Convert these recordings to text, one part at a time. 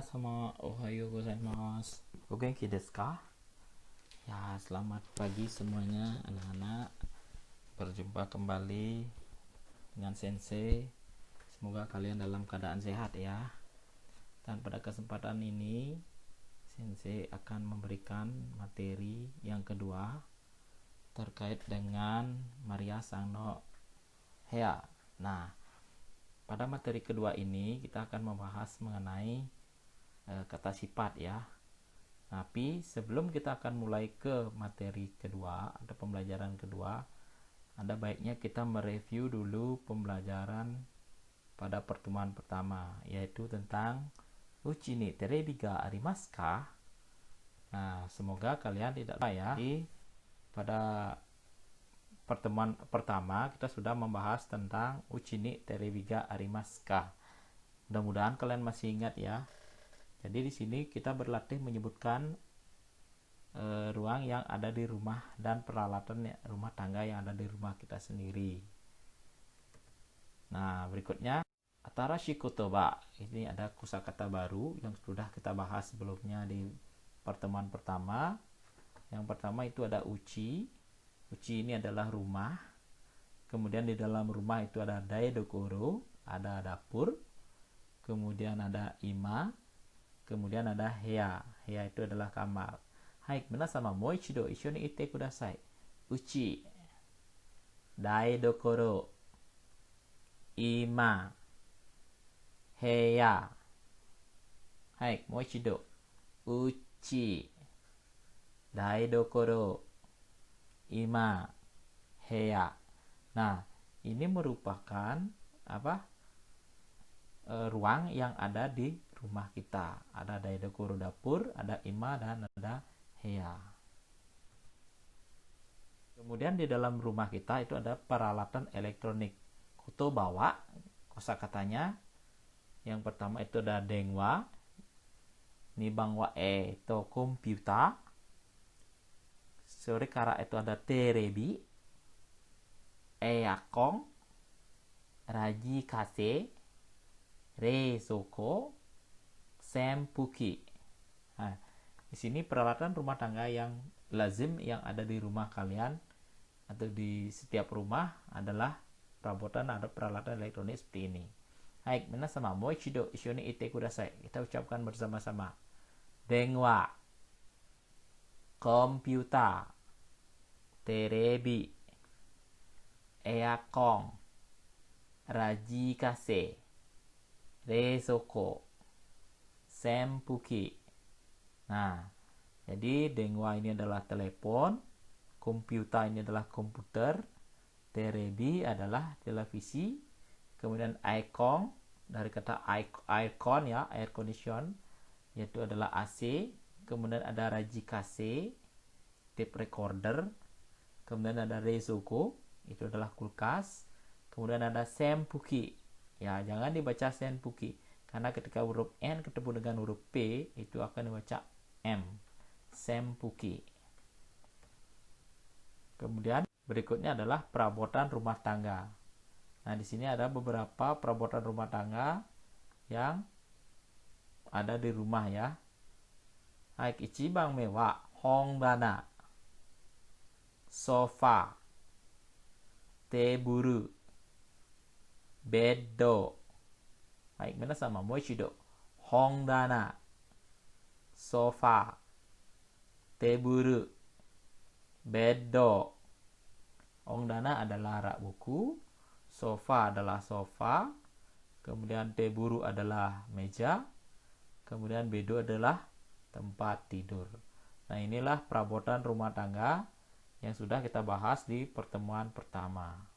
Minasan ohayo gozaimasu. O genki desu ka? Ya, selamat pagi semuanya anak-anak. Berjumpa kembali dengan Sensei. Semoga kalian dalam keadaan sehat ya. Dan pada kesempatan ini Sensei akan memberikan materi yang kedua terkait dengan Maria Sangno Hea. Nah, pada materi kedua ini kita akan membahas mengenai kata sifat ya. Tapi sebelum kita akan mulai ke materi kedua atau pembelajaran kedua, ada baiknya kita mereview dulu pembelajaran pada pertemuan pertama, yaitu tentang uchi ni terebi ga arimasu ka? Nah, semoga kalian tidak lupa ya. Pada pertemuan pertama kita sudah membahas tentang uchi ni terebi ga arimasu ka. Mudah-mudahan kalian masih ingat ya. Jadi di sini kita berlatih menyebutkan ruang yang ada di rumah dan peralatan rumah tangga yang ada di rumah kita sendiri. Nah, berikutnya atarashi kotoba. Ini ada kosakata baru yang sudah kita bahas sebelumnya di pertemuan pertama. Yang pertama itu ada uchi. Uchi ini adalah rumah. Kemudian di dalam rumah itu ada daedokoro, ada dapur. Kemudian ada ima. Kemudian ada heya. Heya itu adalah kamar. Hai, minasan mou ichido issho ni itte kudasai. Uchi, daedokoro, ima, heya. Hai, mou ichido. Uchi, daedokoro, ima, heya. Nah, ini merupakan ruang yang ada di rumah kita. Ada daedokoro dapur, ada ima dan ada heya. Kemudian di dalam rumah kita itu ada peralatan elektronik. Koto bawa, kosakatanya yang pertama itu ada dengwa, nibang wa itu komputer, sore kara itu ada terebi, eakong, raji kase, reisoko, senpuki. Nah, di sini peralatan rumah tangga yang lazim yang ada di rumah kalian atau di setiap rumah adalah perabotan atau peralatan elektronik seperti ini. Hai, minasan mou ichido issho ni itte kudasai. Kita ucapkan bersama-sama. Dengwa, komputer, terebi, eakong, raji kase, reisoko, senpuki. Nah, jadi dengwa ini adalah telepon, komputer ini adalah komputer, terebi adalah televisi, kemudian aikong dari kata aircon ya, air condition, yaitu adalah AC, kemudian ada rajikase, tape recorder, kemudian ada reisoko, itu adalah kulkas, kemudian ada senpuki. Ya, jangan dibaca senpuki karena ketika huruf N ketemu dengan huruf P itu akan dibaca M. Senpuki. Kemudian berikutnya adalah perabotan rumah tangga. Nah, di sini ada beberapa perabotan rumah tangga yang ada di rumah ya. Hai, ichiban me wa hondana, sofa, teburu, beddo. Hai, minasan mou ichido. Hondana, sofa, teburu, beddo. Hondana adalah rak buku, sofa adalah sofa, kemudian teburu adalah meja, kemudian beddo adalah tempat tidur. Nah, inilah perabotan rumah tangga yang sudah kita bahas di pertemuan pertama.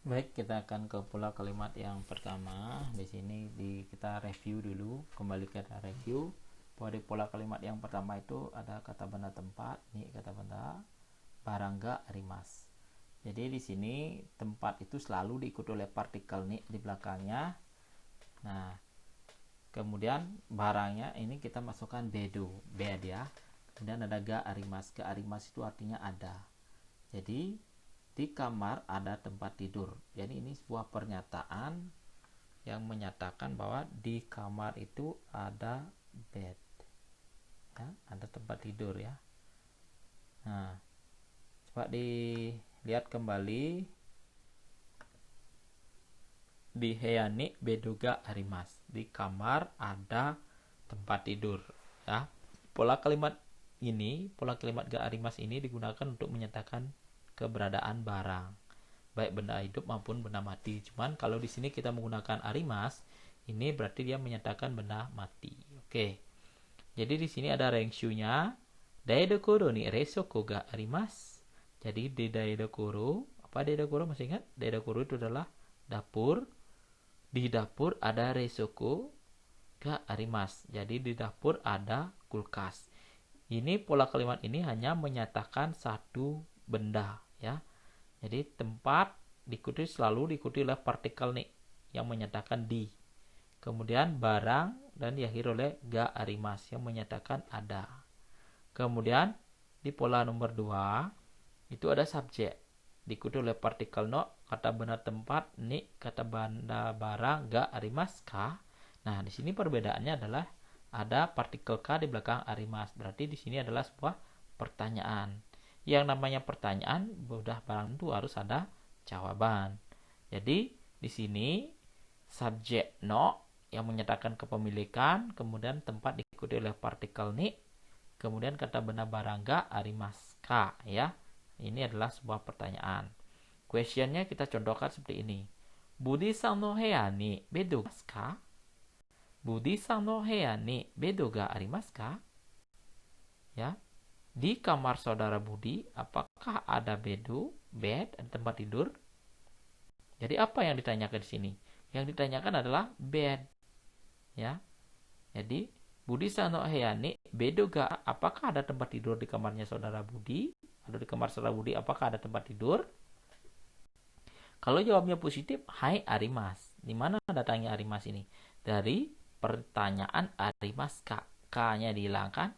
Baik, kita akan ke pola kalimat yang pertama. Di sini kita review dulu, kembali ke review. Pada pola kalimat yang pertama itu ada kata benda tempat, ini kata benda barang ga arimasu. Jadi di sini tempat itu selalu diikuti oleh partikel ni di belakangnya. Nah, kemudian barangnya ini kita masukkan bedo, bed ya. Kemudian ada ga arimasu. Ga arimasu itu artinya ada. Jadi di kamar ada tempat tidur. Jadi ini sebuah pernyataan yang menyatakan bahwa di kamar itu ada bed, ya, ada tempat tidur ya. Nah, coba dilihat kembali di heyani bedoga arimas, di kamar ada tempat tidur ya. Pola kalimat ga arimas ini digunakan untuk menyatakan keberadaan barang, baik benda hidup maupun benda mati. Cuman kalau di sini kita menggunakan arimas, ini berarti dia menyatakan benda mati. Oke. Jadi di sini ada rengshunya. Daidokoro ni resoko ga arimas. Jadi di daidokoro, apa daidokoro masih ingat? Daidokoro itu adalah dapur. Di dapur ada resoko ga arimas. Jadi di dapur ada kulkas. Ini pola kalimat ini hanya menyatakan satu benda ya. Jadi tempat selalu diikuti oleh partikel nih yang menyatakan di. Kemudian barang dan diakhiri oleh ga arimas yang menyatakan ada. Kemudian di pola nomor 2 itu ada subjek diikuti oleh partikel no, kata benda tempat ni, kata benda barang ga arimas ka. Nah, di sini perbedaannya adalah ada partikel ka di belakang arimas. Berarti di sini adalah sebuah pertanyaan. Yang namanya pertanyaan, udah barang itu harus ada jawaban. Jadi di sini subjek no yang menyatakan kepemilikan, kemudian tempat diikuti oleh partikel ni, kemudian kata benda barang ga arimas ka ya. Ini adalah sebuah pertanyaan. Questionnya kita contohkan seperti ini. Budi-san no heya ni bedo ka? Budi-san no heya ni bedo ga arimasu ka? Ya. Di kamar saudara Budi, apakah ada bed, tempat tidur? Jadi apa yang ditanyakan di sini? Yang ditanyakan adalah bed. Ya. Jadi Budi-san no heya ni bedo ga, apakah ada tempat tidur di kamarnya saudara Budi? Atau di kamar saudara Budi apakah ada tempat tidur? Kalau jawabnya positif, hai arimas. Di mana datangnya arimas ini? Dari pertanyaan arimas ka. K-nya dihilangkan,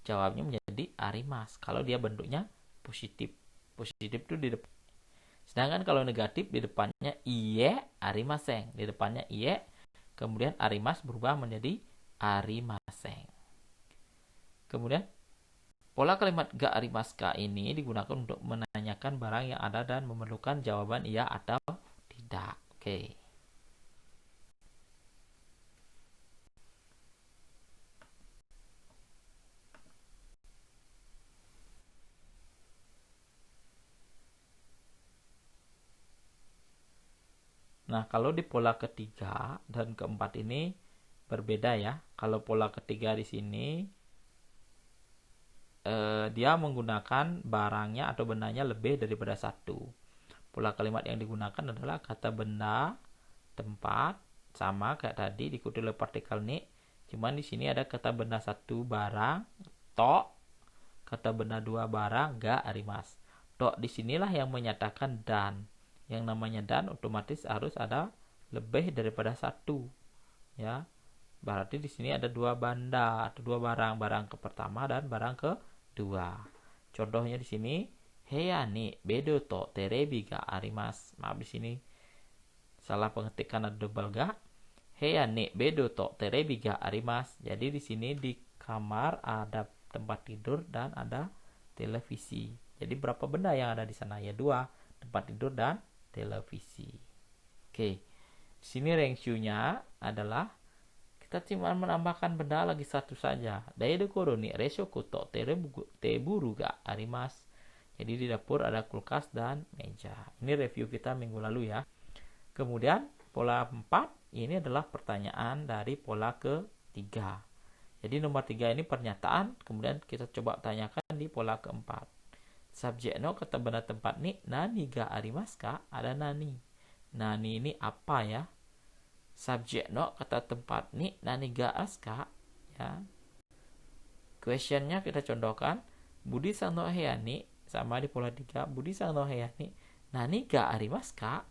jawabnya menjadi arimas. Kalau dia bentuknya positif. Positif itu di depan. Sedangkan kalau negatif di depannya iye arimaseng. Di depannya iye, kemudian arimas berubah menjadi arimaseng. Kemudian pola kalimat ga arimasu ka ini digunakan untuk menanyakan barang yang ada dan memerlukan jawaban iya atau tidak. Oke. Nah, kalau di pola ketiga dan keempat ini berbeda ya. Kalau pola ketiga di sini dia menggunakan barangnya atau bendanya lebih daripada satu. Pola kalimat yang digunakan adalah kata benda, tempat, sama kayak tadi diikuti oleh partikel ni. Cuman di sini ada kata benda satu barang, to, kata benda dua barang, ga arimas. To di sinilah yang menyatakan dan. Yang namanya dan otomatis harus ada lebih daripada satu. Ya. Berarti di sini ada dua benda atau dua barang ke pertama dan barang ke dua. Contohnya di sini heya ni bedo to terebi ga arimasu. Maaf di sini salah pengetikan, ada double ga. Heya ni bedo to terebi ga arimasu. Jadi di sini di kamar ada tempat tidur dan ada televisi. Jadi berapa benda yang ada di sana? Ya dua, tempat tidur dan televisi. Oke. Di sini rengshunya adalah kita cuma menambahkan benda lagi satu saja. Daidokoro ni reshoku to teburu ga arimasu. Jadi di dapur ada kulkas dan meja. Ini review kita minggu lalu ya. Kemudian pola 4 ini adalah pertanyaan dari pola ketiga. Jadi nomor 3 ini pernyataan. Kemudian kita coba tanyakan di pola keempat. Subjek no kata benda tempat ni nani ga arimasu ka? Ada nani. Nani ini apa ya? Subjek no kata tempat ni nani ga aska ya. Questionnya kita contohkan. Budi-san no heya ni, sama di pola 3. Budi-san no heya ni nani ga arimasu ka?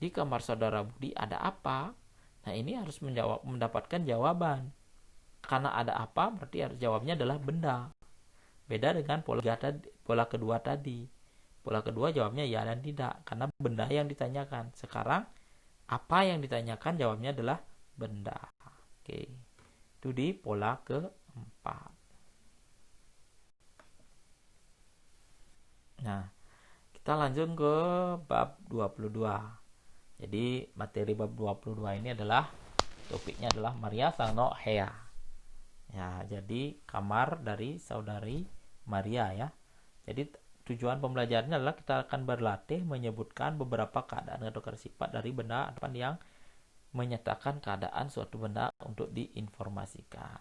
Di kamar saudara Budi ada apa? Nah, ini harus mendapatkan jawaban. Karena ada apa berarti harus jawabnya adalah benda. Beda dengan pola kedua tadi. Pola kedua jawabnya ya dan tidak karena benda yang ditanyakan. Sekarang Apa yang ditanyakan jawabnya adalah benda. Oke. Itu di pola keempat. Nah, kita lanjut ke bab 22. Jadi materi bab 22 ini adalah topiknya adalah Maria Sano Hea. Ya, jadi kamar dari saudari Maria ya. Jadi tujuan pembelajarannya adalah kita akan berlatih menyebutkan beberapa keadaan atau sifat dari benda yang menyatakan keadaan suatu benda untuk diinformasikan.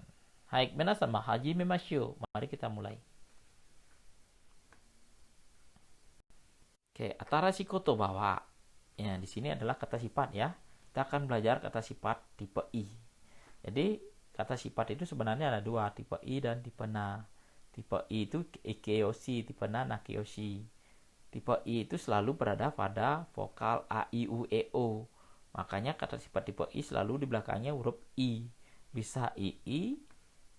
Baik, sama Haji Memashio. Mari kita mulai. Oke, atara shikoto bawa. Ya, di sini adalah kata sifat ya. Kita akan belajar kata sifat tipe I. Jadi, kata sifat itu sebenarnya ada dua, tipe I dan tipe na. Tipe I itu ikeyoshi, tipe na nakeyoshi. Tipe I itu selalu berada pada vokal A, I, U, E, O. Makanya kata sifat tipe I selalu di belakangnya huruf I. Bisa II,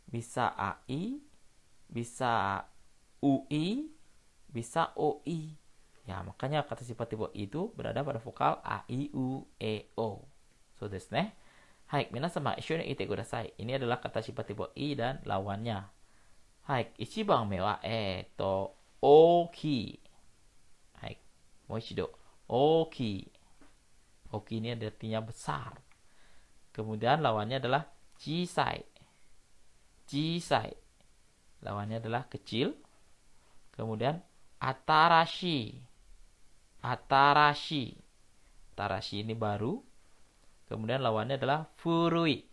bisa AI, bisa UI, bisa OI. Ya, makanya kata sifat tipe I itu berada pada vokal A, I, U, E, O. So desu ne. Hai, minasama ishou ni ite kudasai. Ini adalah kata sifat tipe I dan lawannya. Hai, ichiban me wa oki. Hai, moishido. Oki. Oki ini artinya besar. Kemudian lawannya adalah chisai. Chisai. Lawannya adalah kecil. Kemudian atarashi. Atarashi. Atarashi ini baru. Kemudian lawannya adalah furui.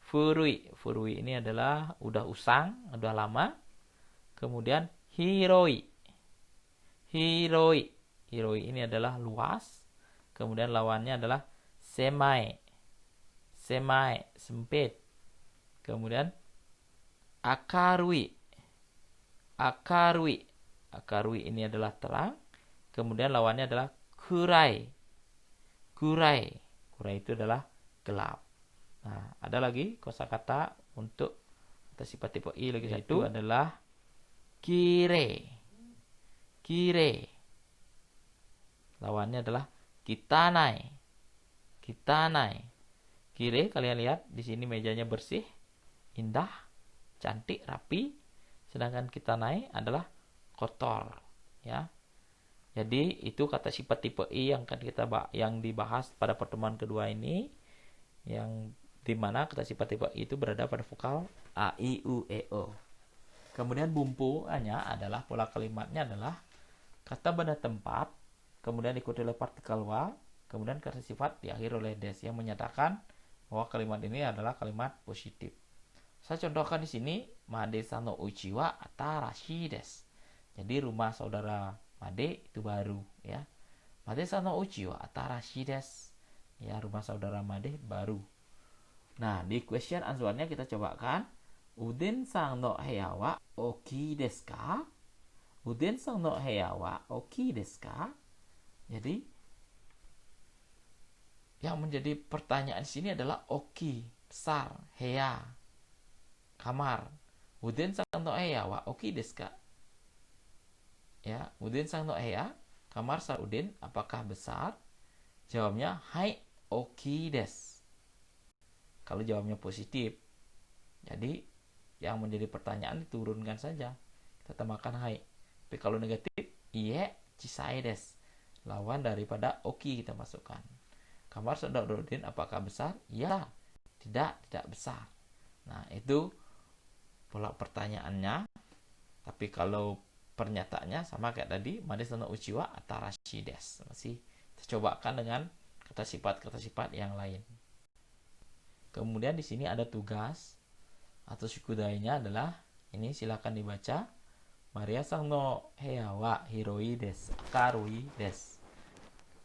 Furui. Furui ini adalah udah usang, udah lama. Kemudian hiroi. Hiroi. Hiroi ini adalah luas. Kemudian lawannya adalah semai. Semai, sempit. Kemudian akarui. Akarui. Akarui ini adalah terang. Kemudian lawannya adalah kurai. Kurai. Kurai itu adalah gelap. Nah, ada lagi kosakata untuk kata sifat tipe I lagi satu adalah kire. Kire. Lawannya adalah kitanai. Kitanai. Kire, kalian lihat di sini mejanya bersih, indah, cantik, rapi. Sedangkan kitanai adalah kotor, ya. Jadi itu kata sifat tipe I yang dibahas pada pertemuan kedua ini, yang dimana kata sifat tipe I itu berada pada vokal A, I, U, E, O. Kemudian bumpuannya adalah pola kalimatnya adalah kata benda tempat, kemudian diikuti oleh partikel wa, kemudian kata sifat diakhiri oleh des yang menyatakan bahwa kalimat ini adalah kalimat positif. Saya contohkan di sini, Made-san no uchi wa atarashi desu. Jadi rumah saudara Made itu baru ya. Made-san no uchi wa atarashi desu. Ya, rumah saudara Made baru. Nah, di question answer-nya kita cobakan. Uden-san no heya wa oki desu ka? Uden-san no heya wa oki desu ka? Jadi yang menjadi pertanyaan di sini adalah oki, besar, heya, kamar. Uden-san no heya wa oki desu ka? Ya, Uden-san no heya, kamar sa Uden apakah besar? Jawabnya hai oki desu. Kalau jawabnya positif, jadi yang menjadi pertanyaan diturunkan saja, kita tambahkan hai. Tapi kalau negatif, iye chisai desu. Lawan daripada oki kita masukkan. Kamar saudara Udin apakah besar? Ya, tidak besar. Nah, itu pola pertanyaannya. Tapi kalau pernyataannya sama kayak tadi, Made-san no uchi wa atarashi desu. Masih kita cobakan dengan kata sifat yang lain. Kemudian di sini ada tugas atau shukudai-nya adalah ini, silakan dibaca. Maria-san no heya wa hiroi desu, akarui desu,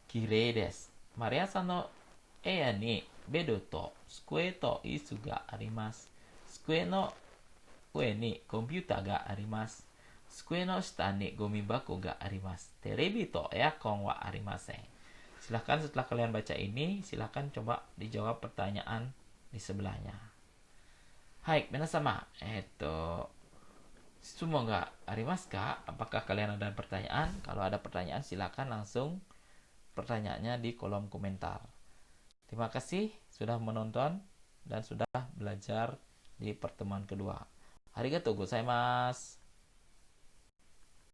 kirei desu. Maria-san no eya ni bedo to tsukue to isu ga arimasu. Tsukue no ue ni komputer ga arimasu. Tsukue no shita ni gomi bako ga arimasu. Terebi to aircon wa arimasen. Silahkan setelah kalian baca ini, silahkan coba dijawab pertanyaan di sebelahnya. Hai, minasama, sumo ga arimasu ka? Apakah kalian ada pertanyaan? Kalau ada pertanyaan, silahkan langsung pertanyaannya di kolom komentar. Terima kasih sudah menonton dan sudah belajar di pertemuan kedua. Arigatou gozaimasu.